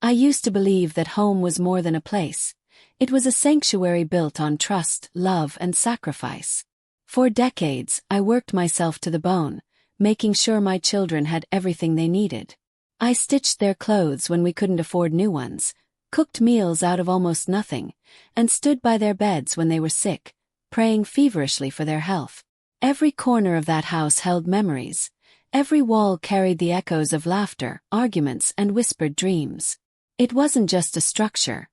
I used to believe that home was more than a place. It was a sanctuary built on trust, love, and sacrifice. For decades, I worked myself to the bone, making sure my children had everything they needed. I stitched their clothes when we couldn't afford new ones, cooked meals out of almost nothing, and stood by their beds when they were sick, praying feverishly for their health. Every corner of that house held memories. Every wall carried the echoes of laughter, arguments, and whispered dreams. It wasn't just a structure.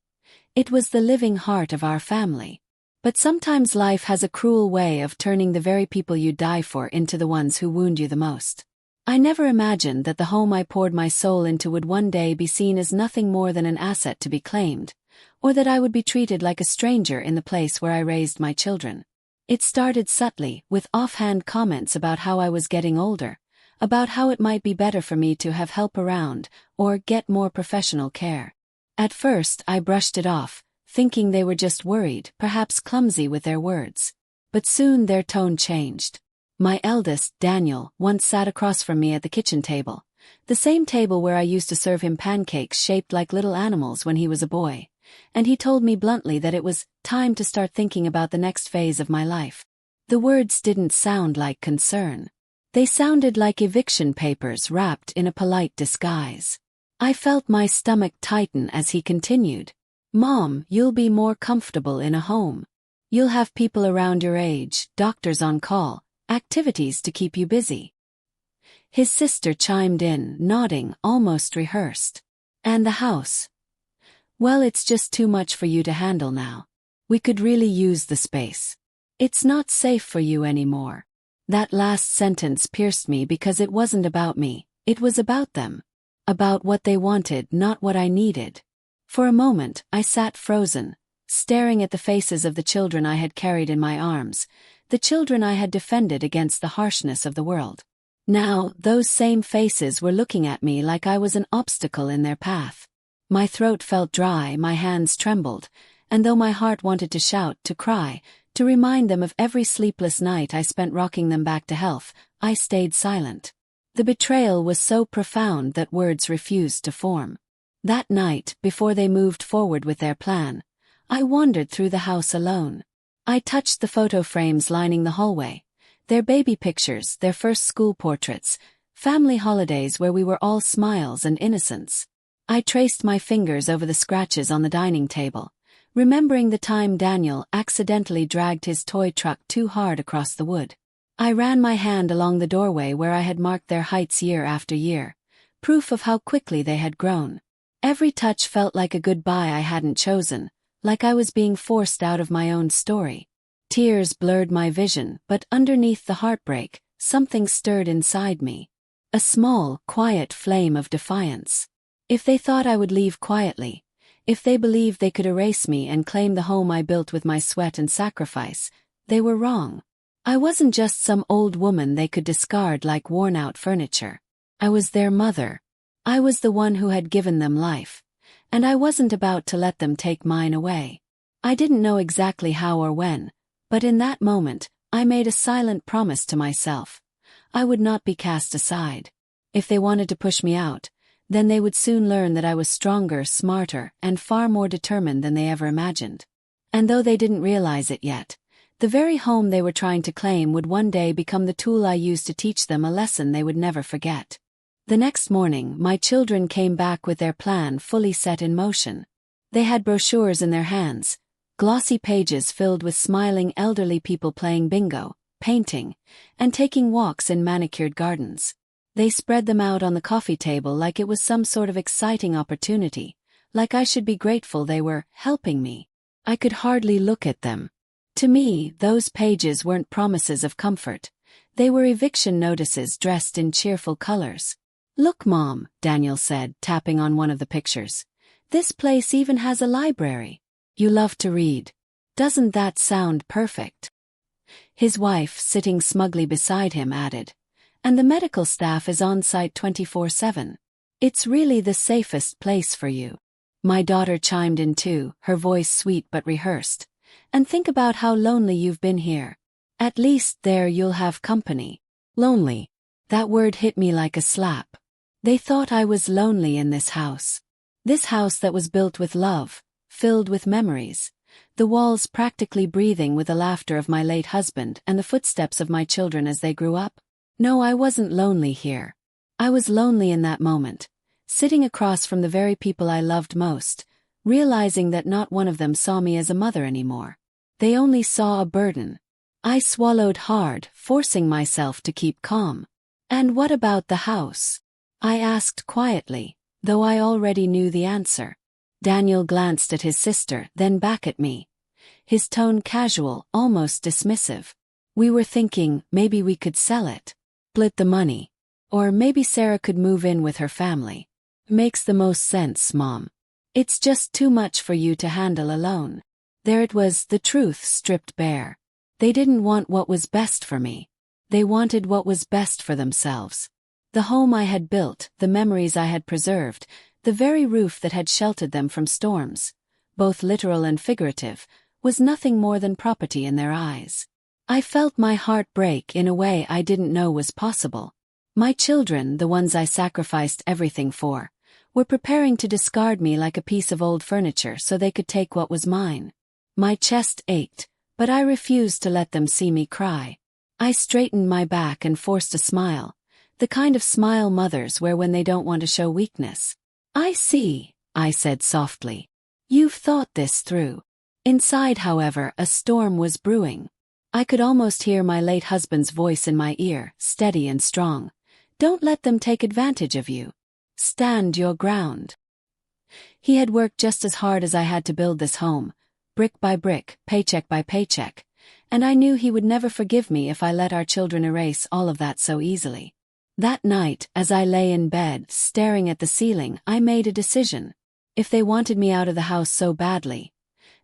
It was the living heart of our family. But sometimes life has a cruel way of turning the very people you die for into the ones who wound you the most. I never imagined that the home I poured my soul into would one day be seen as nothing more than an asset to be claimed, or that I would be treated like a stranger in the place where I raised my children. It started subtly, with offhand comments about how I was getting older, about how it might be better for me to have help around, or get more professional care. At first, I brushed it off, thinking they were just worried, perhaps clumsy with their words. But soon their tone changed. My eldest, Daniel, once sat across from me at the kitchen table, the same table where I used to serve him pancakes shaped like little animals when he was a boy, and he told me bluntly that it was time to start thinking about the next phase of my life. The words didn't sound like concern. They sounded like eviction papers wrapped in a polite disguise. I felt my stomach tighten as he continued. "Mom, you'll be more comfortable in a home. You'll have people around your age, doctors on call, activities to keep you busy." His sister chimed in, nodding, almost rehearsed. "And the house? Well, it's just too much for you to handle now. We could really use the space. It's not safe for you anymore." That last sentence pierced me because it wasn't about me, it was about them. About what they wanted, not what I needed. For a moment, I sat frozen, staring at the faces of the children I had carried in my arms, the children I had defended against the harshness of the world. Now, those same faces were looking at me like I was an obstacle in their path. My throat felt dry, my hands trembled, and though my heart wanted to shout, to cry, to remind them of every sleepless night I spent rocking them back to health, I stayed silent. The betrayal was so profound that words refused to form. That night, before they moved forward with their plan, I wandered through the house alone. I touched the photo frames lining the hallway, their baby pictures, their first school portraits, family holidays where we were all smiles and innocence. I traced my fingers over the scratches on the dining table, remembering the time Daniel accidentally dragged his toy truck too hard across the wood. I ran my hand along the doorway where I had marked their heights year after year, proof of how quickly they had grown. Every touch felt like a goodbye I hadn't chosen, like I was being forced out of my own story. Tears blurred my vision, but underneath the heartbreak, something stirred inside me. A small, quiet flame of defiance. If they thought I would leave quietly, if they believed they could erase me and claim the home I built with my sweat and sacrifice, they were wrong. I wasn't just some old woman they could discard like worn-out furniture. I was their mother. I was the one who had given them life, and I wasn't about to let them take mine away. I didn't know exactly how or when, but in that moment, I made a silent promise to myself. I would not be cast aside. If they wanted to push me out, then they would soon learn that I was stronger, smarter, and far more determined than they ever imagined. And though they didn't realize it yet, the very home they were trying to claim would one day become the tool I used to teach them a lesson they would never forget. The next morning, my children came back with their plan fully set in motion. They had brochures in their hands, glossy pages filled with smiling elderly people playing bingo, painting, and taking walks in manicured gardens. They spread them out on the coffee table like it was some sort of exciting opportunity, like I should be grateful they were helping me. I could hardly look at them. To me, those pages weren't promises of comfort. They were eviction notices dressed in cheerful colors. "Look, Mom," Daniel said, tapping on one of the pictures. "This place even has a library. You love to read. Doesn't that sound perfect?" His wife, sitting smugly beside him, added, "And the medical staff is on site 24/7. It's really the safest place for you." My daughter chimed in too, her voice sweet but rehearsed. "And think about how lonely you've been here. At least there you'll have company." Lonely. That word hit me like a slap. They thought I was lonely in this house. This house that was built with love, filled with memories, the walls practically breathing with the laughter of my late husband and the footsteps of my children as they grew up. No, I wasn't lonely here. I was lonely in that moment, sitting across from the very people I loved most, realizing that not one of them saw me as a mother anymore. They only saw a burden. I swallowed hard, forcing myself to keep calm. "And what about the house?" I asked quietly, though I already knew the answer. Daniel glanced at his sister, then back at me. His tone casual, almost dismissive. "We were thinking maybe we could sell it. Split the money. Or maybe Sarah could move in with her family." "Makes the most sense, Mom. It's just too much for you to handle alone." There it was, the truth stripped bare. They didn't want what was best for me. They wanted what was best for themselves. The home I had built, the memories I had preserved, the very roof that had sheltered them from storms, both literal and figurative, was nothing more than property in their eyes. I felt my heart break in a way I didn't know was possible. My children, the ones I sacrificed everything for, were preparing to discard me like a piece of old furniture so they could take what was mine. My chest ached, but I refused to let them see me cry. I straightened my back and forced a smile, the kind of smile mothers wear when they don't want to show weakness. "I see," I said softly. "You've thought this through." Inside, however, a storm was brewing. I could almost hear my late husband's voice in my ear, steady and strong. "Don't let them take advantage of you. Stand your ground." He had worked just as hard as I had to build this home, brick by brick, paycheck by paycheck, and I knew he would never forgive me if I let our children erase all of that so easily. That night, as I lay in bed, staring at the ceiling, I made a decision. If they wanted me out of the house so badly,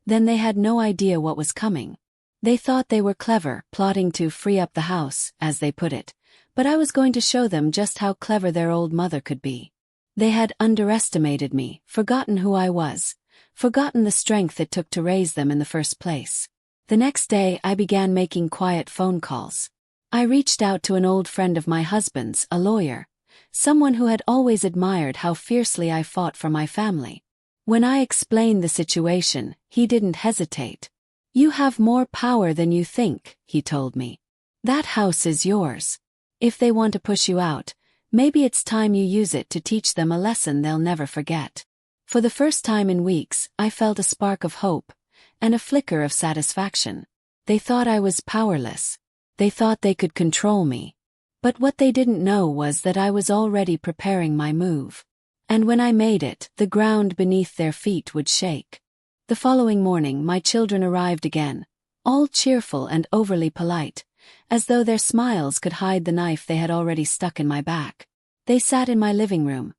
then they had no idea what was coming. They thought they were clever, plotting to free up the house, as they put it, but I was going to show them just how clever their old mother could be. They had underestimated me, forgotten who I was, forgotten the strength it took to raise them in the first place. The next day, I began making quiet phone calls. I reached out to an old friend of my husband's, a lawyer, someone who had always admired how fiercely I fought for my family. When I explained the situation, he didn't hesitate. "You have more power than you think," he told me. "That house is yours. If they want to push you out, maybe it's time you use it to teach them a lesson they'll never forget." For the first time in weeks, I felt a spark of hope, and a flicker of satisfaction. They thought I was powerless. They thought they could control me. But what they didn't know was that I was already preparing my move. And when I made it, the ground beneath their feet would shake. The following morning, my children arrived again, all cheerful and overly polite, as though their smiles could hide the knife they had already stuck in my back. They sat in my living room,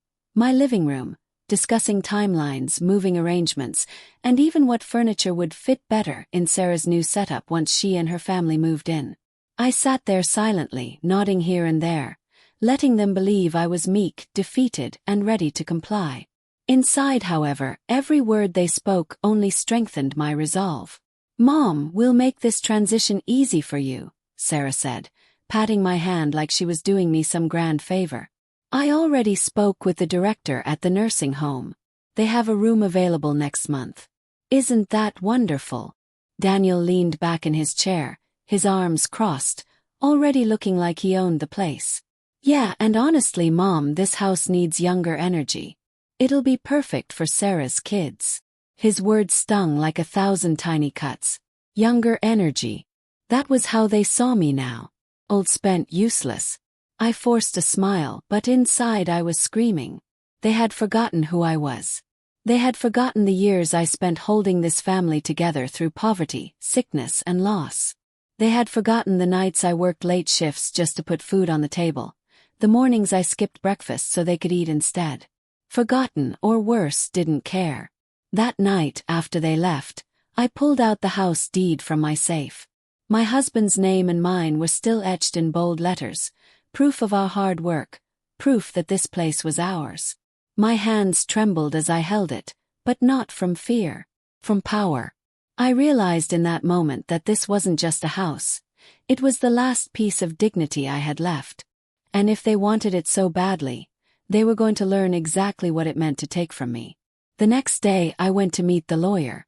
discussing timelines, moving arrangements, and even what furniture would fit better in Sarah's new setup once she and her family moved in. I sat there silently, nodding here and there, letting them believe I was meek, defeated, and ready to comply. Inside, however, every word they spoke only strengthened my resolve. "Mom, we'll make this transition easy for you," Sarah said, patting my hand like she was doing me some grand favor. "I already spoke with the director at the nursing home. They have a room available next month. Isn't that wonderful?" Daniel leaned back in his chair, his arms crossed, already looking like he owned the place. "Yeah, and honestly, Mom, this house needs younger energy. It'll be perfect for Sarah's kids." His words stung like 1,000 tiny cuts. Younger energy. That was how they saw me now. Old, spent, useless. I forced a smile, but inside I was screaming. They had forgotten who I was. They had forgotten the years I spent holding this family together through poverty, sickness, and loss. They had forgotten the nights I worked late shifts just to put food on the table, the mornings I skipped breakfast so they could eat instead. Forgotten, or worse, didn't care. That night, after they left, I pulled out the house deed from my safe. My husband's name and mine were still etched in bold letters, proof of our hard work, proof that this place was ours. My hands trembled as I held it, but not from fear, from power. I realized in that moment that this wasn't just a house. It was the last piece of dignity I had left. And if they wanted it so badly, they were going to learn exactly what it meant to take from me. The next day I went to meet the lawyer.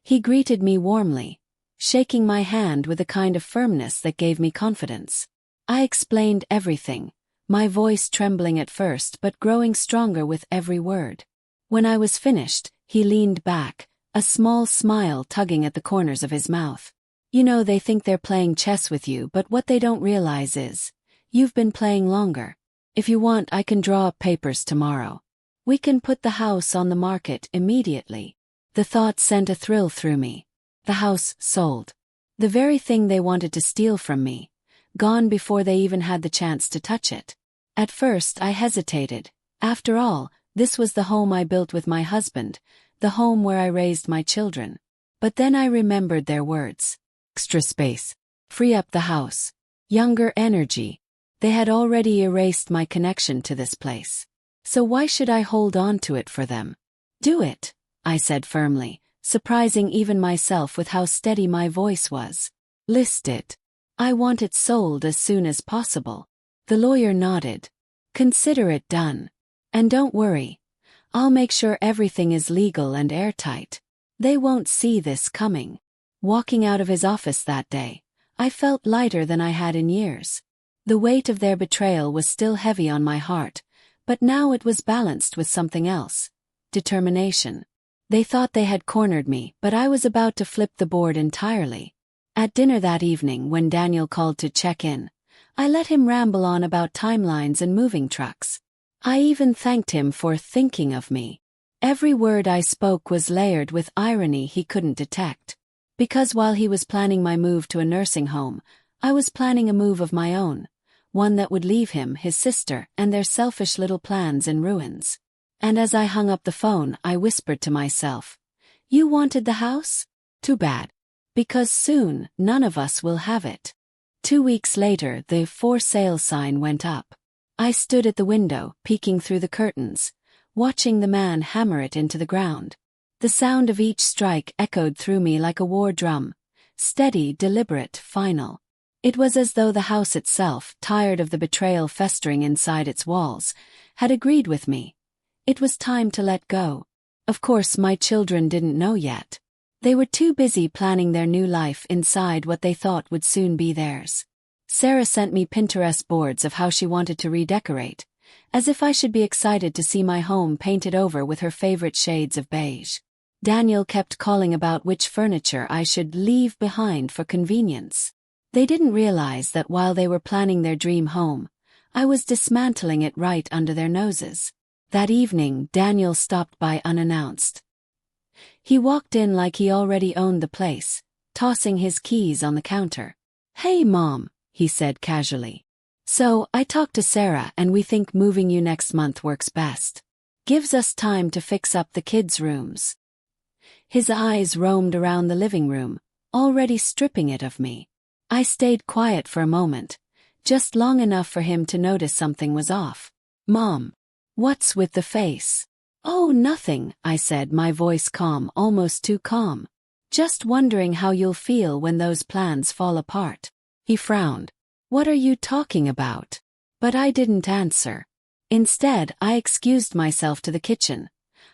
He greeted me warmly, shaking my hand with a kind of firmness that gave me confidence. I explained everything, my voice trembling at first but growing stronger with every word. When I was finished, he leaned back, a small smile tugging at the corners of his mouth. You know, they think they're playing chess with you, but what they don't realize is, you've been playing longer. If you want, I can draw up papers tomorrow. We can put the house on the market immediately. The thought sent a thrill through me. The house sold. The very thing they wanted to steal from me, gone before they even had the chance to touch it. At first I hesitated. After all, this was the home I built with my husband, the home where I raised my children. But then I remembered their words. Extra space. Free up the house. Younger energy. They had already erased my connection to this place. So why should I hold on to it for them? Do it, I said firmly, surprising even myself with how steady my voice was. List it. I want it sold as soon as possible. The lawyer nodded. Consider it done. And don't worry. I'll make sure everything is legal and airtight. They won't see this coming. Walking out of his office that day, I felt lighter than I had in years. The weight of their betrayal was still heavy on my heart, but now it was balanced with something else. Determination. They thought they had cornered me, but I was about to flip the board entirely. At dinner that evening, when Daniel called to check in, I let him ramble on about timelines and moving trucks. I even thanked him for thinking of me. Every word I spoke was layered with irony he couldn't detect. Because while he was planning my move to a nursing home, I was planning a move of my own, one that would leave him, his sister, and their selfish little plans in ruins. And as I hung up the phone, I whispered to myself, "You wanted the house? Too bad. Because soon, none of us will have it." 2 weeks later, the for sale sign went up. I stood at the window, peeking through the curtains, watching the man hammer it into the ground. The sound of each strike echoed through me like a war drum, steady, deliberate, final. It was as though the house itself, tired of the betrayal festering inside its walls, had agreed with me. It was time to let go. Of course, my children didn't know yet. They were too busy planning their new life inside what they thought would soon be theirs. Sarah sent me Pinterest boards of how she wanted to redecorate, as if I should be excited to see my home painted over with her favorite shades of beige. Daniel kept calling about which furniture I should leave behind for convenience. They didn't realize that while they were planning their dream home, I was dismantling it right under their noses. That evening, Daniel stopped by unannounced. He walked in like he already owned the place, tossing his keys on the counter. "Hey, Mom," he said casually. "So, I talked to Sarah and we think moving you next month works best. Gives us time to fix up the kids' rooms." His eyes roamed around the living room, already stripping it of me. I stayed quiet for a moment, just long enough for him to notice something was off. "Mom, what's with the face?" "Oh, nothing," I said, my voice calm, almost too calm. "Just wondering how you'll feel when those plans fall apart." He frowned. "What are you talking about?" But I didn't answer. Instead, I excused myself to the kitchen,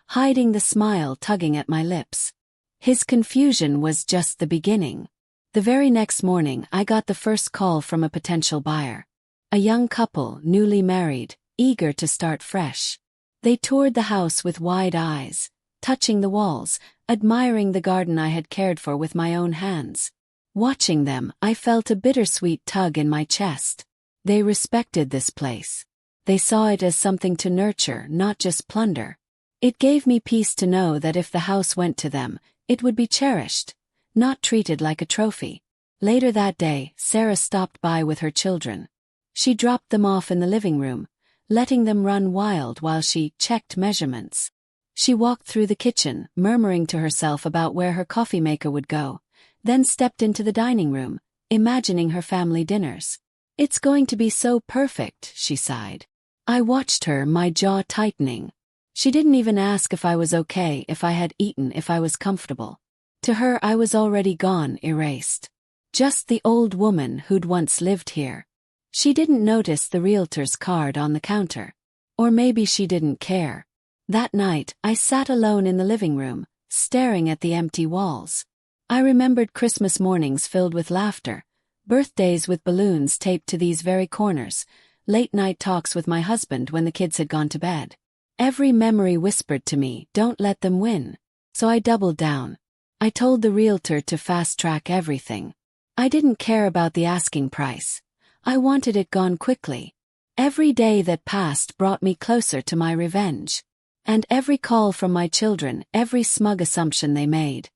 hiding the smile tugging at my lips. His confusion was just the beginning. The very next morning, I got the first call from a potential buyer. A young couple, newly married, eager to start fresh. They toured the house with wide eyes, touching the walls, admiring the garden I had cared for with my own hands. Watching them, I felt a bittersweet tug in my chest. They respected this place. They saw it as something to nurture, not just plunder. It gave me peace to know that if the house went to them, it would be cherished, not treated like a trophy. Later that day, Sarah stopped by with her children. She dropped them off in the living room, letting them run wild while she checked measurements. She walked through the kitchen, murmuring to herself about where her coffee maker would go, then stepped into the dining room, imagining her family dinners. "It's going to be so perfect," she sighed. I watched her, my jaw tightening. She didn't even ask if I was okay, if I had eaten, if I was comfortable. To her, I was already gone, erased. Just the old woman who'd once lived here. She didn't notice the realtor's card on the counter. Or maybe she didn't care. That night, I sat alone in the living room, staring at the empty walls. I remembered Christmas mornings filled with laughter, birthdays with balloons taped to these very corners, late-night talks with my husband when the kids had gone to bed. Every memory whispered to me, don't let them win. So I doubled down. I told the realtor to fast-track everything. I didn't care about the asking price. I wanted it gone quickly. Every day that passed brought me closer to my revenge. And every call from my children, every smug assumption they made,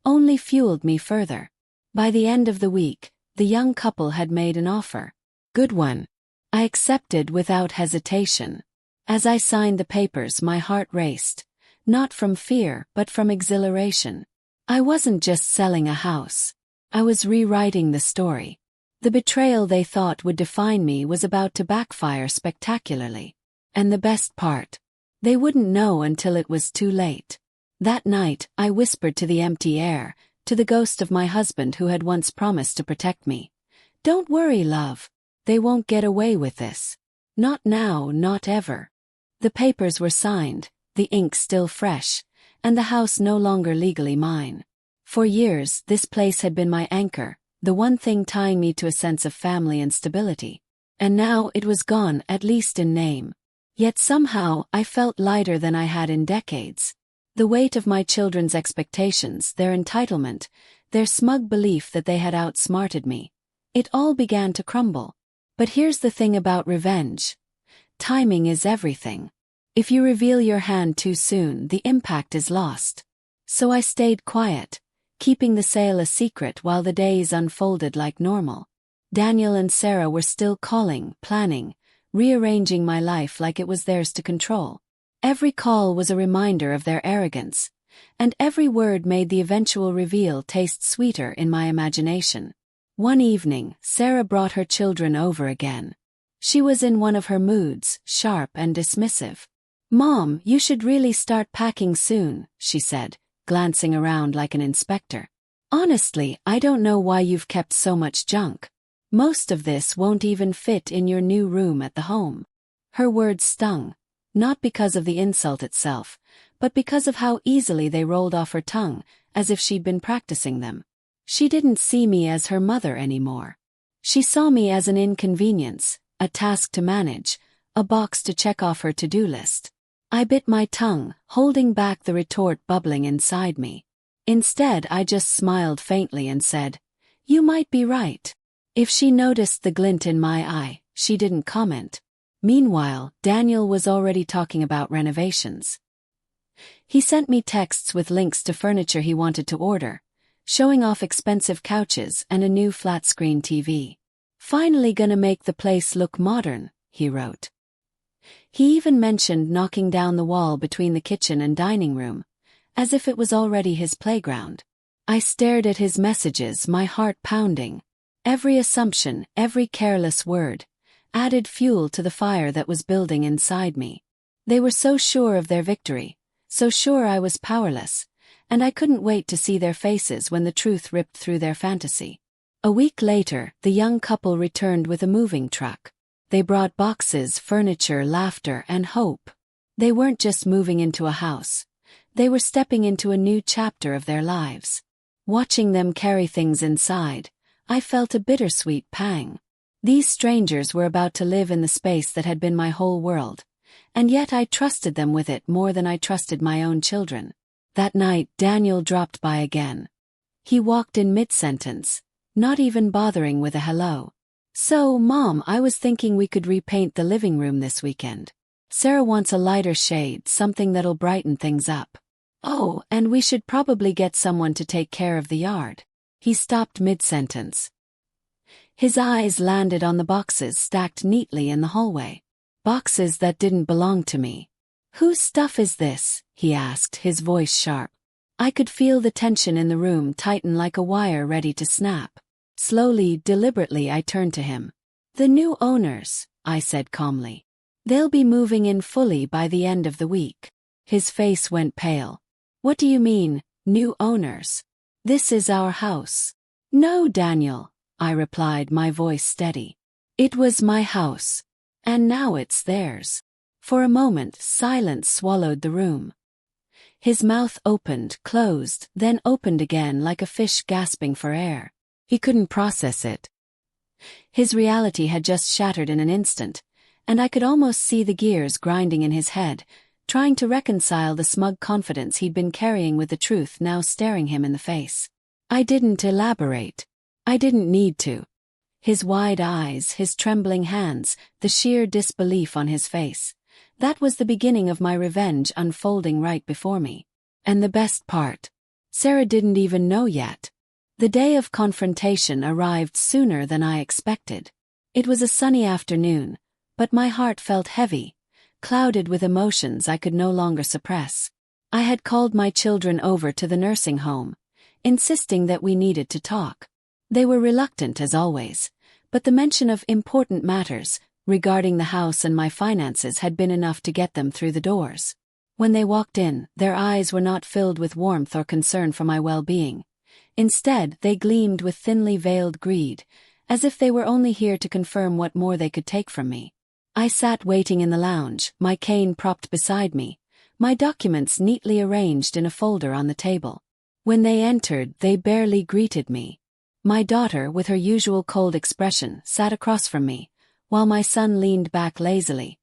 only fueled me further. By the end of the week, the young couple had made an offer. Good one. I accepted without hesitation. As I signed the papers, my heart raced, not from fear but from exhilaration. I wasn't just selling a house. I was rewriting the story. The betrayal they thought would define me was about to backfire spectacularly. And the best part, they wouldn't know until it was too late. That night, I whispered to the empty air, to the ghost of my husband who had once promised to protect me. Don't worry, love. They won't get away with this. Not now, not ever. The papers were signed, the ink still fresh, and the house no longer legally mine. For years, this place had been my anchor, the one thing tying me to a sense of family and stability. And now it was gone, at least in name. Yet somehow, I felt lighter than I had in decades. The weight of my children's expectations, their entitlement, their smug belief that they had outsmarted me. It all began to crumble. But here's the thing about revenge. Timing is everything. If you reveal your hand too soon, the impact is lost. So I stayed quiet, keeping the sale a secret while the days unfolded like normal. Daniel and Sarah were still calling, planning, rearranging my life like it was theirs to control. Every call was a reminder of their arrogance, and every word made the eventual reveal taste sweeter in my imagination. One evening, Sarah brought her children over again. She was in one of her moods, sharp and dismissive. "Mom, you should really start packing soon," she said, glancing around like an inspector. "Honestly, I don't know why you've kept so much junk. Most of this won't even fit in your new room at the home." Her words stung, not because of the insult itself, but because of how easily they rolled off her tongue, as if she'd been practicing them. She didn't see me as her mother anymore. She saw me as an inconvenience, a task to manage, a box to check off her to-do list. I bit my tongue, holding back the retort bubbling inside me. Instead, I just smiled faintly and said, "You might be right." If she noticed the glint in my eye, she didn't comment. Meanwhile, Daniel was already talking about renovations. He sent me texts with links to furniture he wanted to order, showing off expensive couches and a new flat-screen TV. "Finally gonna make the place look modern," he wrote. He even mentioned knocking down the wall between the kitchen and dining room, as if it was already his playground. I stared at his messages, my heart pounding. Every assumption, every careless word, added fuel to the fire that was building inside me. They were so sure of their victory, so sure I was powerless, and I couldn't wait to see their faces when the truth ripped through their fantasy. A week later, the young couple returned with a moving truck. They brought boxes, furniture, laughter, and hope. They weren't just moving into a house. They were stepping into a new chapter of their lives. Watching them carry things inside, I felt a bittersweet pang. These strangers were about to live in the space that had been my whole world, and yet I trusted them with it more than I trusted my own children. That night, Daniel dropped by again. He walked in mid-sentence, not even bothering with a hello. "So, Mom, I was thinking we could repaint the living room this weekend. Sarah wants a lighter shade, something that'll brighten things up. Oh, and we should probably get someone to take care of the yard." He stopped mid-sentence. His eyes landed on the boxes stacked neatly in the hallway. Boxes that didn't belong to me. "Whose stuff is this?" he asked, his voice sharp. I could feel the tension in the room tighten like a wire ready to snap. Slowly, deliberately, I turned to him. "The new owners," I said calmly. "They'll be moving in fully by the end of the week." His face went pale. "What do you mean, new owners? This is our house." "No, Daniel," I replied, my voice steady. "It was my house. And now it's theirs. For a moment, silence swallowed the room. His mouth opened, closed, then opened again like a fish gasping for air. He couldn't process it. His reality had just shattered in an instant, and I could almost see the gears grinding in his head, trying to reconcile the smug confidence he'd been carrying with the truth now staring him in the face. I didn't elaborate. I didn't need to. His wide eyes, his trembling hands, the sheer disbelief on his face. That was the beginning of my revenge unfolding right before me. And the best part. Sarah didn't even know yet. The day of confrontation arrived sooner than I expected. It was a sunny afternoon, but my heart felt heavy, clouded with emotions I could no longer suppress. I had called my children over to the nursing home, insisting that we needed to talk. They were reluctant as always, but the mention of important matters regarding the house and my finances had been enough to get them through the doors. When they walked in, their eyes were not filled with warmth or concern for my well-being. Instead, they gleamed with thinly veiled greed, as if they were only here to confirm what more they could take from me. I sat waiting in the lounge, my cane propped beside me, my documents neatly arranged in a folder on the table. When they entered, they barely greeted me. My daughter, with her usual cold expression, sat across from me, while my son leaned back lazily,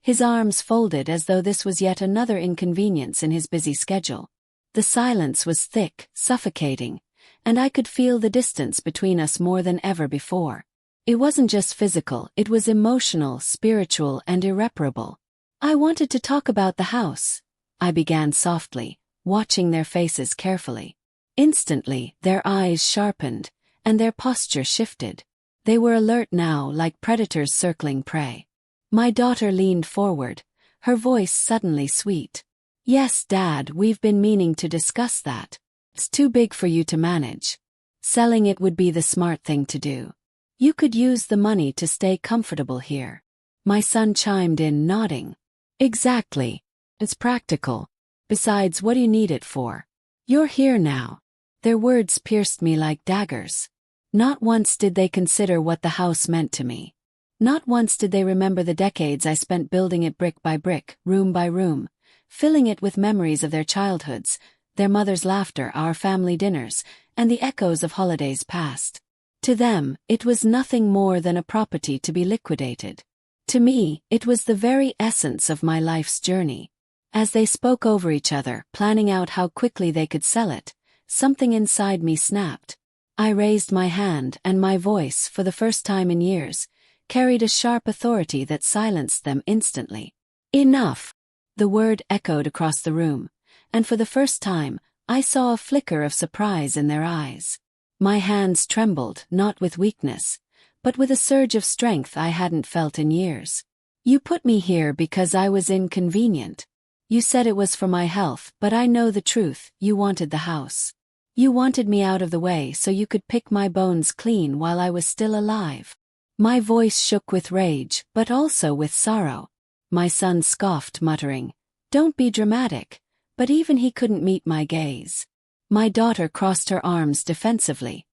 his arms folded as though this was yet another inconvenience in his busy schedule. The silence was thick, suffocating, and I could feel the distance between us more than ever before. It wasn't just physical, it was emotional, spiritual, and irreparable. I wanted to talk about the house, I began softly, watching their faces carefully. Instantly, their eyes sharpened, and their posture shifted. They were alert now, like predators circling prey. My daughter leaned forward, her voice suddenly sweet. "Yes, Dad, we've been meaning to discuss that. It's too big for you to manage. Selling it would be the smart thing to do. You could use the money to stay comfortable here." My son chimed in, nodding. "Exactly. It's practical. Besides, what do you need it for? You're here now." Their words pierced me like daggers. Not once did they consider what the house meant to me. Not once did they remember the decades I spent building it brick by brick, room by room, filling it with memories of their childhoods, their mother's laughter, our family dinners, and the echoes of holidays past. To them, it was nothing more than a property to be liquidated. To me, it was the very essence of my life's journey. As they spoke over each other, planning out how quickly they could sell it, something inside me snapped. I raised my hand, and my voice, for the first time in years, carried a sharp authority that silenced them instantly. "Enough!" The word echoed across the room, and for the first time, I saw a flicker of surprise in their eyes. My hands trembled, not with weakness, but with a surge of strength I hadn't felt in years. "You put me here because I was inconvenient. You said it was for my health, but I know the truth, you wanted the house. You wanted me out of the way so you could pick my bones clean while I was still alive." My voice shook with rage, but also with sorrow. My son scoffed, muttering, "Don't be dramatic," but even he couldn't meet my gaze. My daughter crossed her arms defensively,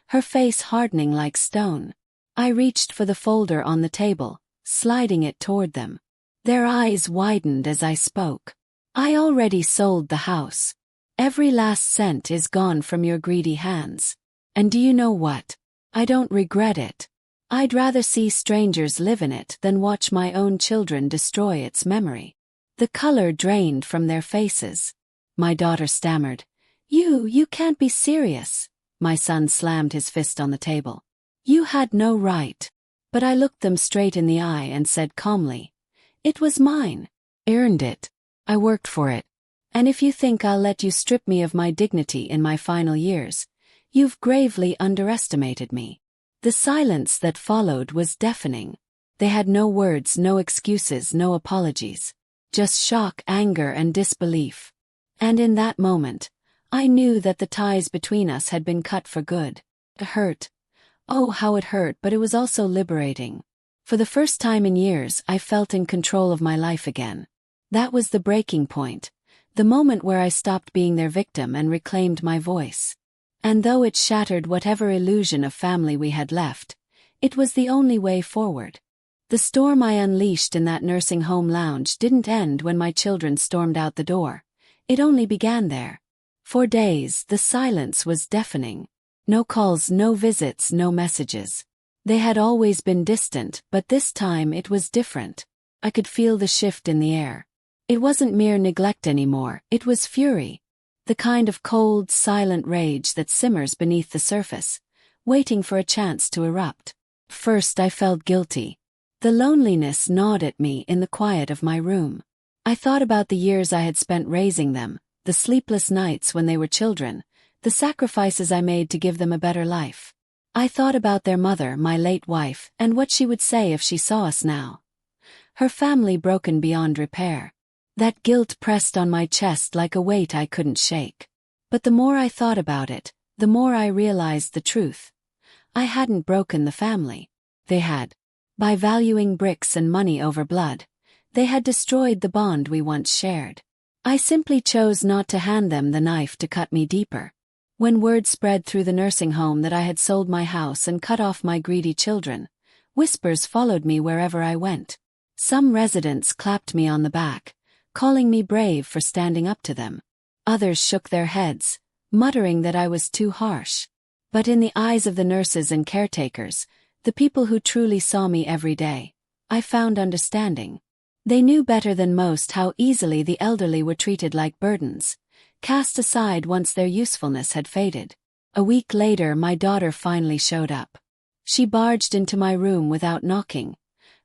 her face hardening like stone. I reached for the folder on the table, sliding it toward them. Their eyes widened as I spoke. "I already sold the house. Every last cent is gone from your greedy hands. And do you know what? I don't regret it. I'd rather see strangers live in it than watch my own children destroy its memory." The color drained from their faces. My daughter stammered, You can't be serious." My son slammed his fist on the table. "You had no right." But I looked them straight in the eye and said calmly, "It was mine. Earned it. I worked for it. And if you think I'll let you strip me of my dignity in my final years, you've gravely underestimated me." The silence that followed was deafening. They had no words, no excuses, no apologies. Just shock, anger, and disbelief. And in that moment, I knew that the ties between us had been cut for good. It hurt. Oh, how it hurt, but it was also liberating. For the first time in years, I felt in control of my life again. That was the breaking point, the moment where I stopped being their victim and reclaimed my voice. And though it shattered whatever illusion of family we had left, it was the only way forward. The storm I unleashed in that nursing home lounge didn't end when my children stormed out the door. It only began there. For days, the silence was deafening. No calls, no visits, no messages. They had always been distant, but this time it was different. I could feel the shift in the air. It wasn't mere neglect anymore, it was fury. The kind of cold, silent rage that simmers beneath the surface, waiting for a chance to erupt. First I felt guilty. The loneliness gnawed at me in the quiet of my room. I thought about the years I had spent raising them, the sleepless nights when they were children, the sacrifices I made to give them a better life. I thought about their mother, my late wife, and what she would say if she saw us now. Her family broken beyond repair. That guilt pressed on my chest like a weight I couldn't shake. But the more I thought about it, the more I realized the truth. I hadn't broken the family. They had. By valuing bricks and money over blood, they had destroyed the bond we once shared. I simply chose not to hand them the knife to cut me deeper. When word spread through the nursing home that I had sold my house and cut off my greedy children, whispers followed me wherever I went. Some residents clapped me on the back, calling me brave for standing up to them. Others shook their heads, muttering that I was too harsh. But in the eyes of the nurses and caretakers, the people who truly saw me every day, I found understanding. They knew better than most how easily the elderly were treated like burdens, cast aside once their usefulness had faded. A week later, my daughter finally showed up. She barged into my room without knocking,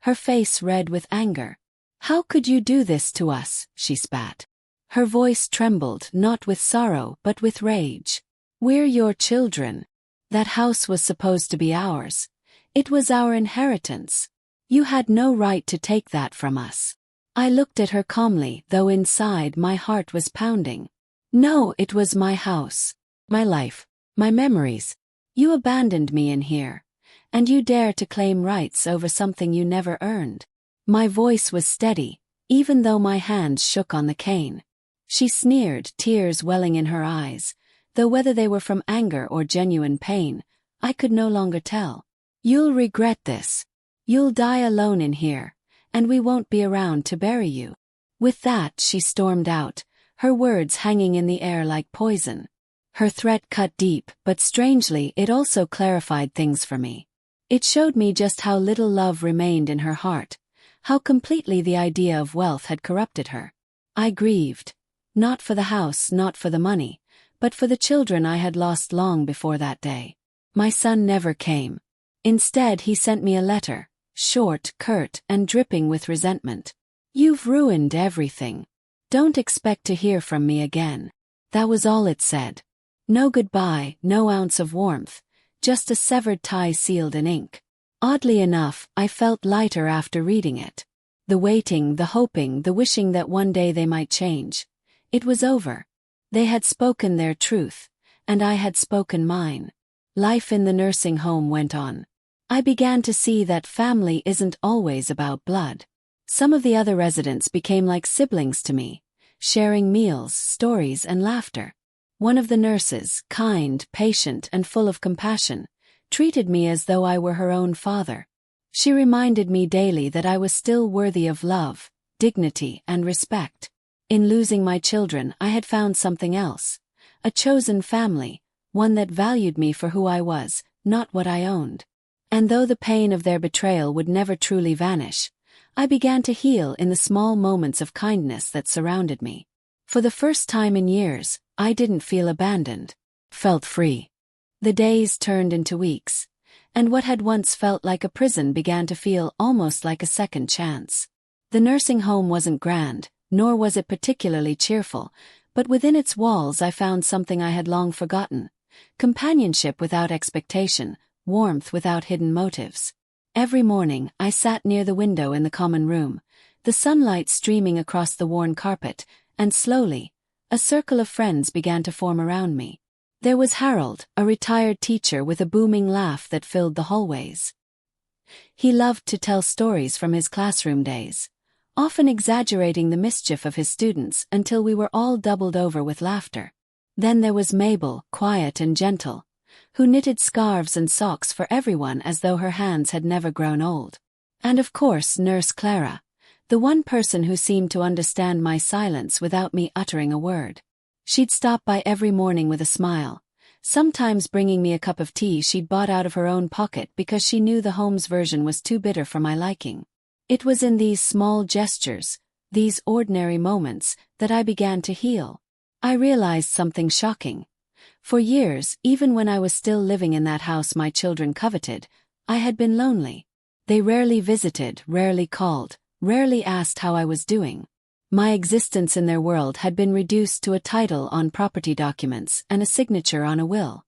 her face red with anger. "How could you do this to us?" she spat. Her voice trembled, not with sorrow but with rage. "We're your children. That house was supposed to be ours. It was our inheritance. You had no right to take that from us." I looked at her calmly, though inside my heart was pounding. "No, it was my house, my life, my memories. You abandoned me in here, and you dare to claim rights over something you never earned." My voice was steady, even though my hands shook on the cane. She sneered, tears welling in her eyes, though whether they were from anger or genuine pain, I could no longer tell. "You'll regret this. You'll die alone in here, and we won't be around to bury you." With that, she stormed out, her words hanging in the air like poison. Her threat cut deep, but strangely it also clarified things for me. It showed me just how little love remained in her heart, how completely the idea of wealth had corrupted her. I grieved. Not for the house, not for the money, but for the children I had lost long before that day. My son never came. Instead, he sent me a letter, short, curt, and dripping with resentment. "You've ruined everything. Don't expect to hear from me again." That was all it said. No goodbye, no ounce of warmth, just a severed tie sealed in ink. Oddly enough, I felt lighter after reading it. The waiting, the hoping, the wishing that one day they might change. It was over. They had spoken their truth, and I had spoken mine. Life in the nursing home went on. I began to see that family isn't always about blood. Some of the other residents became like siblings to me, sharing meals, stories, and laughter. One of the nurses, kind, patient, and full of compassion, treated me as though I were her own father. She reminded me daily that I was still worthy of love, dignity, and respect. In losing my children, I had found something else. A chosen family, one that valued me for who I was, not what I owned. And though the pain of their betrayal would never truly vanish, I began to heal in the small moments of kindness that surrounded me. For the first time in years, I didn't feel abandoned. Felt free. The days turned into weeks, and what had once felt like a prison began to feel almost like a second chance. The nursing home wasn't grand, nor was it particularly cheerful, but within its walls I found something I had long forgotten: companionship without expectation, warmth without hidden motives. Every morning, I sat near the window in the common room, the sunlight streaming across the worn carpet, and slowly, a circle of friends began to form around me. There was Harold, a retired teacher with a booming laugh that filled the hallways. He loved to tell stories from his classroom days, often exaggerating the mischief of his students until we were all doubled over with laughter. Then there was Mabel, quiet and gentle, who knitted scarves and socks for everyone as though her hands had never grown old. And of course, Nurse Clara, the one person who seemed to understand my silence without me uttering a word. She'd stop by every morning with a smile, sometimes bringing me a cup of tea she'd bought out of her own pocket because she knew the home's version was too bitter for my liking. It was in these small gestures, these ordinary moments, that I began to heal. I realized something shocking. For years, even when I was still living in that house my children coveted, I had been lonely. They rarely visited, rarely called, rarely asked how I was doing. My existence in their world had been reduced to a title on property documents and a signature on a will.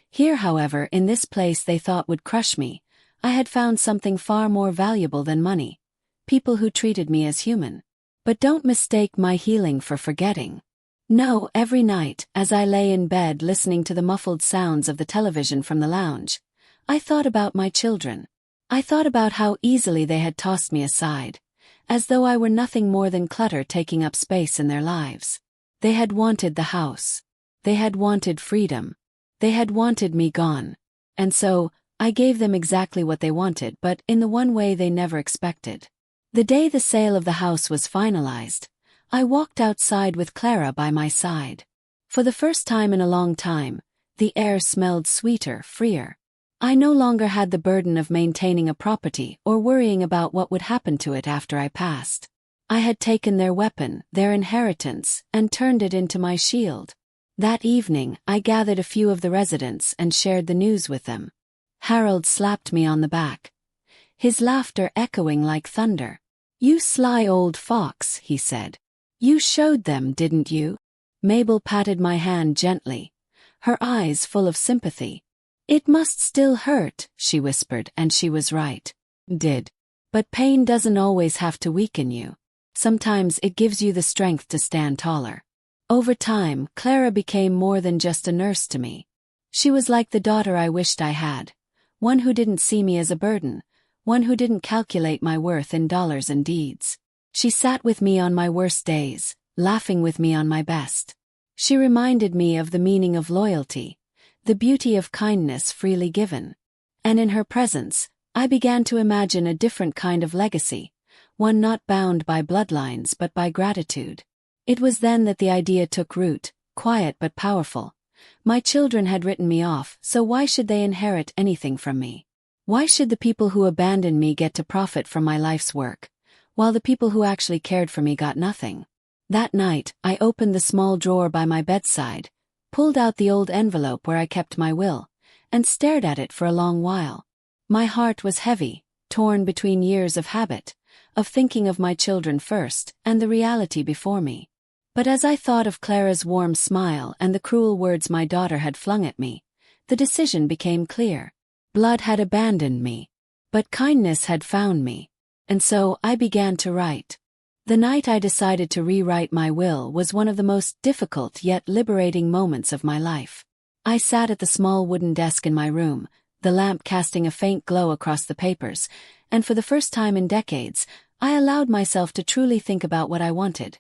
Here, however, in this place they thought would crush me, I had found something far more valuable than money: people who treated me as human. But don't mistake my healing for forgetting. No, every night, as I lay in bed listening to the muffled sounds of the television from the lounge, I thought about my children. I thought about how easily they had tossed me aside, as though I were nothing more than clutter taking up space in their lives. They had wanted the house. They had wanted freedom. They had wanted me gone. And so, I gave them exactly what they wanted, but in the one way they never expected. The day the sale of the house was finalized, I walked outside with Clara by my side. For the first time in a long time, the air smelled sweeter, freer. I no longer had the burden of maintaining a property or worrying about what would happen to it after I passed. I had taken their weapon, their inheritance, and turned it into my shield. That evening, I gathered a few of the residents and shared the news with them. Harold slapped me on the back, his laughter echoing like thunder. "You sly old fox," he said. "You showed them, didn't you?" Mabel patted my hand gently, her eyes full of sympathy. "It must still hurt," she whispered, and she was right. Did. But pain doesn't always have to weaken you. Sometimes it gives you the strength to stand taller. Over time, Clara became more than just a nurse to me. She was like the daughter I wished I had, one who didn't see me as a burden, one who didn't calculate my worth in dollars and deeds. She sat with me on my worst days, laughing with me on my best. She reminded me of the meaning of loyalty, the beauty of kindness freely given. And in her presence, I began to imagine a different kind of legacy, one not bound by bloodlines but by gratitude. It was then that the idea took root, quiet but powerful. My children had written me off, so why should they inherit anything from me? Why should the people who abandoned me get to profit from my life's work, while the people who actually cared for me got nothing? That night, I opened the small drawer by my bedside, pulled out the old envelope where I kept my will, and stared at it for a long while. My heart was heavy, torn between years of habit, of thinking of my children first, and the reality before me. But as I thought of Clara's warm smile and the cruel words my daughter had flung at me, the decision became clear. Blood had abandoned me, but kindness had found me. And so I began to write. The night I decided to rewrite my will was one of the most difficult yet liberating moments of my life. I sat at the small wooden desk in my room, the lamp casting a faint glow across the papers, and for the first time in decades, I allowed myself to truly think about what I wanted.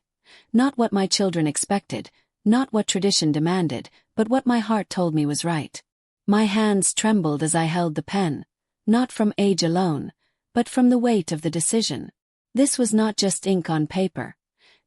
Not what my children expected, not what tradition demanded, but what my heart told me was right. My hands trembled as I held the pen, not from age alone, but from the weight of the decision. This was not just ink on paper.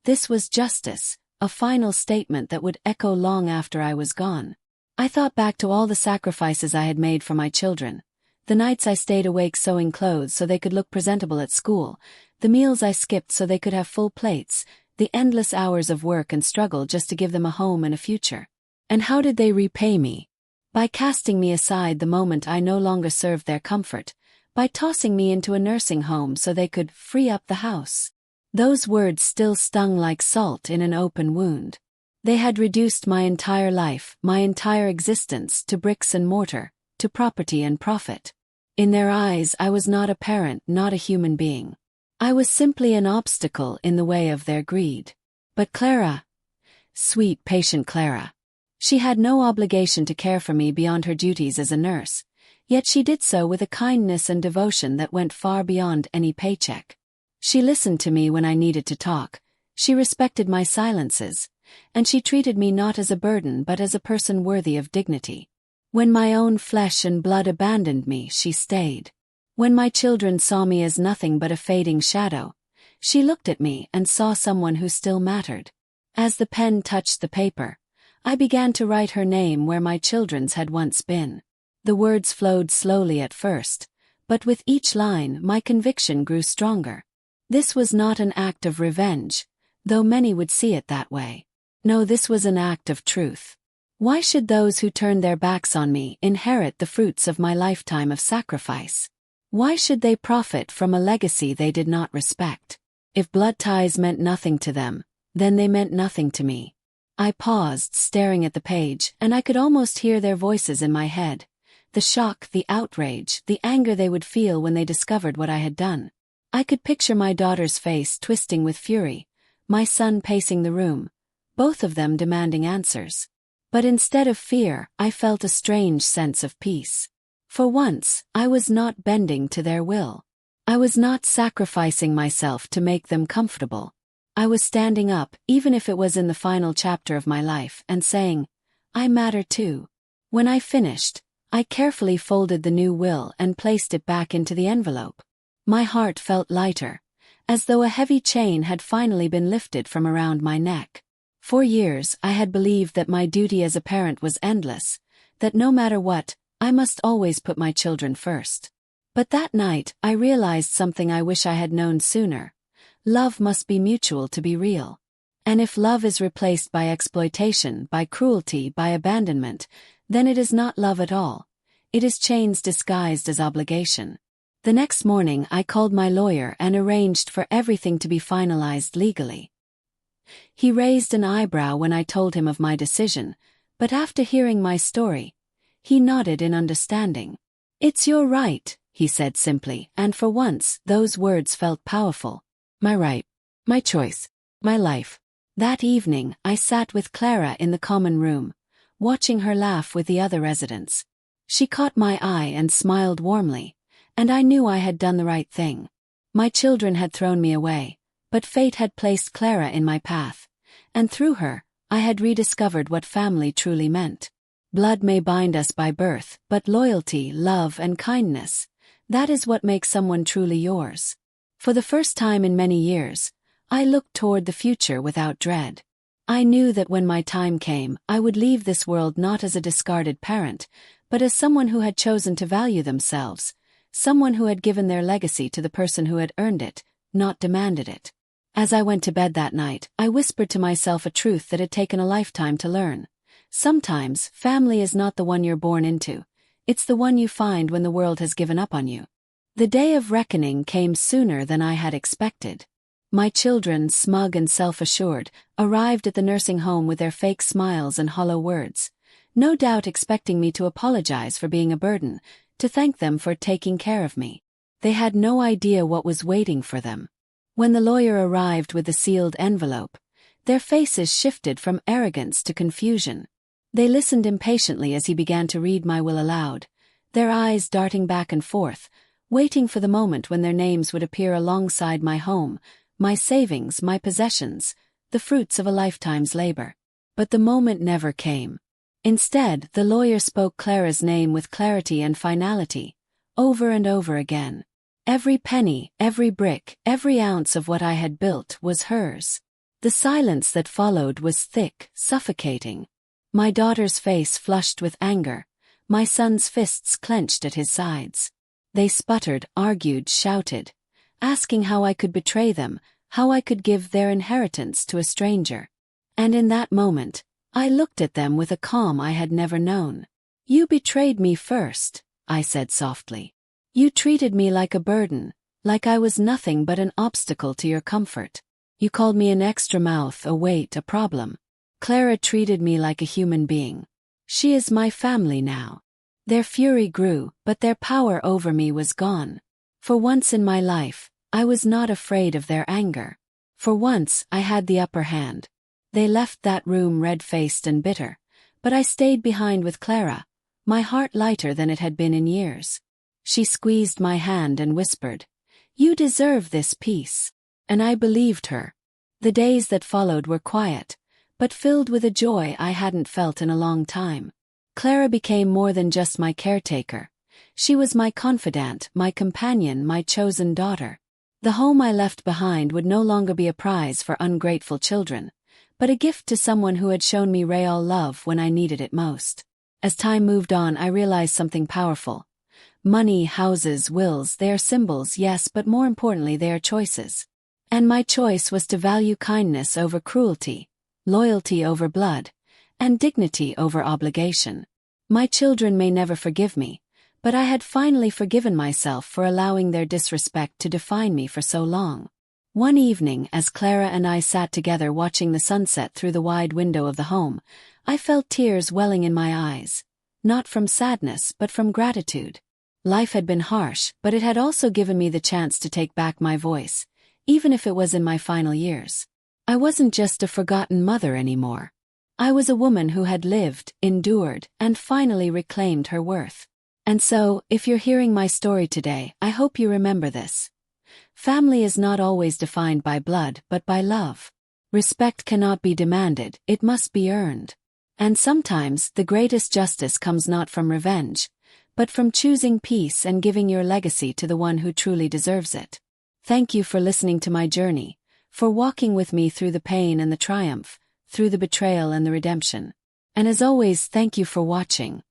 This was justice, a final statement that would echo long after I was gone. I thought back to all the sacrifices I had made for my children, the nights I stayed awake sewing clothes so they could look presentable at school, the meals I skipped so they could have full plates, the endless hours of work and struggle just to give them a home and a future. And how did they repay me? By casting me aside the moment I no longer served their comfort, by tossing me into a nursing home so they could free up the house. Those words still stung like salt in an open wound. They had reduced my entire life, my entire existence, to bricks and mortar, to property and profit. In their eyes, I was not a parent, not a human being. I was simply an obstacle in the way of their greed. But Clara, sweet, patient Clara, she had no obligation to care for me beyond her duties as a nurse. Yet she did so with a kindness and devotion that went far beyond any paycheck. She listened to me when I needed to talk, she respected my silences, and she treated me not as a burden but as a person worthy of dignity. When my own flesh and blood abandoned me, she stayed. When my children saw me as nothing but a fading shadow, she looked at me and saw someone who still mattered. As the pen touched the paper, I began to write her name where my children's had once been. The words flowed slowly at first, but with each line my conviction grew stronger. This was not an act of revenge, though many would see it that way. No, this was an act of truth. Why should those who turned their backs on me inherit the fruits of my lifetime of sacrifice? Why should they profit from a legacy they did not respect? If blood ties meant nothing to them, then they meant nothing to me. I paused, staring at the page, and I could almost hear their voices in my head. The shock, the outrage, the anger they would feel when they discovered what I had done. I could picture my daughter's face twisting with fury, my son pacing the room, both of them demanding answers. But instead of fear, I felt a strange sense of peace. For once, I was not bending to their will. I was not sacrificing myself to make them comfortable. I was standing up, even if it was in the final chapter of my life, and saying, I matter too. When I finished, I carefully folded the new will and placed it back into the envelope. My heart felt lighter, as though a heavy chain had finally been lifted from around my neck. For years I had believed that my duty as a parent was endless, that no matter what, I must always put my children first. But that night I realized something I wish I had known sooner. Love must be mutual to be real. And if love is replaced by exploitation, by cruelty, by abandonment, then it is not love at all. It is chains disguised as obligation. The next morning I called my lawyer and arranged for everything to be finalized legally. He raised an eyebrow when I told him of my decision, but after hearing my story, he nodded in understanding. It's your right, he said simply, and for once those words felt powerful. My right, my choice, my life. That evening I sat with Clara in the common room, watching her laugh with the other residents. She caught my eye and smiled warmly, and I knew I had done the right thing. My children had thrown me away, but fate had placed Clara in my path, and through her, I had rediscovered what family truly meant. Blood may bind us by birth, but loyalty, love, and kindness, that is what makes someone truly yours. For the first time in many years, I looked toward the future without dread. I knew that when my time came, I would leave this world not as a discarded parent, but as someone who had chosen to value themselves, someone who had given their legacy to the person who had earned it, not demanded it. As I went to bed that night, I whispered to myself a truth that had taken a lifetime to learn. Sometimes, family is not the one you're born into. It's the one you find when the world has given up on you. The day of reckoning came sooner than I had expected. My children, smug and self-assured, arrived at the nursing home with their fake smiles and hollow words, no doubt expecting me to apologize for being a burden, to thank them for taking care of me. They had no idea what was waiting for them. When the lawyer arrived with the sealed envelope, their faces shifted from arrogance to confusion. They listened impatiently as he began to read my will aloud, their eyes darting back and forth, waiting for the moment when their names would appear alongside my home, my savings, my possessions, the fruits of a lifetime's labor. But the moment never came. Instead, the lawyer spoke Clara's name with clarity and finality, over and over again. Every penny, every brick, every ounce of what I had built was hers. The silence that followed was thick, suffocating. My daughter's face flushed with anger, my son's fists clenched at his sides. They sputtered, argued, shouted, asking how I could betray them, how I could give their inheritance to a stranger. And in that moment, I looked at them with a calm I had never known. You betrayed me first, I said softly. You treated me like a burden, like I was nothing but an obstacle to your comfort. You called me an extra mouth, a weight, a problem. Clara treated me like a human being. She is my family now. Their fury grew, but their power over me was gone. For once in my life, I was not afraid of their anger. For once, I had the upper hand. They left that room red-faced and bitter, but I stayed behind with Clara, my heart lighter than it had been in years. She squeezed my hand and whispered, "You deserve this peace." And I believed her. The days that followed were quiet, but filled with a joy I hadn't felt in a long time. Clara became more than just my caretaker. She was my confidant, my companion, my chosen daughter. The home I left behind would no longer be a prize for ungrateful children, but a gift to someone who had shown me real love when I needed it most. As time moved on, I realized something powerful. Money, houses, wills, they are symbols, yes, but more importantly, they are choices. And my choice was to value kindness over cruelty, loyalty over blood, and dignity over obligation. My children may never forgive me, but I had finally forgiven myself for allowing their disrespect to define me for so long. One evening, as Clara and I sat together watching the sunset through the wide window of the home, I felt tears welling in my eyes. Not from sadness, but from gratitude. Life had been harsh, but it had also given me the chance to take back my voice, even if it was in my final years. I wasn't just a forgotten mother anymore. I was a woman who had lived, endured, and finally reclaimed her worth. And so, if you're hearing my story today, I hope you remember this. Family is not always defined by blood, but by love. Respect cannot be demanded, it must be earned. And sometimes, the greatest justice comes not from revenge, but from choosing peace and giving your legacy to the one who truly deserves it. Thank you for listening to my journey, for walking with me through the pain and the triumph, through the betrayal and the redemption. And as always, thank you for watching.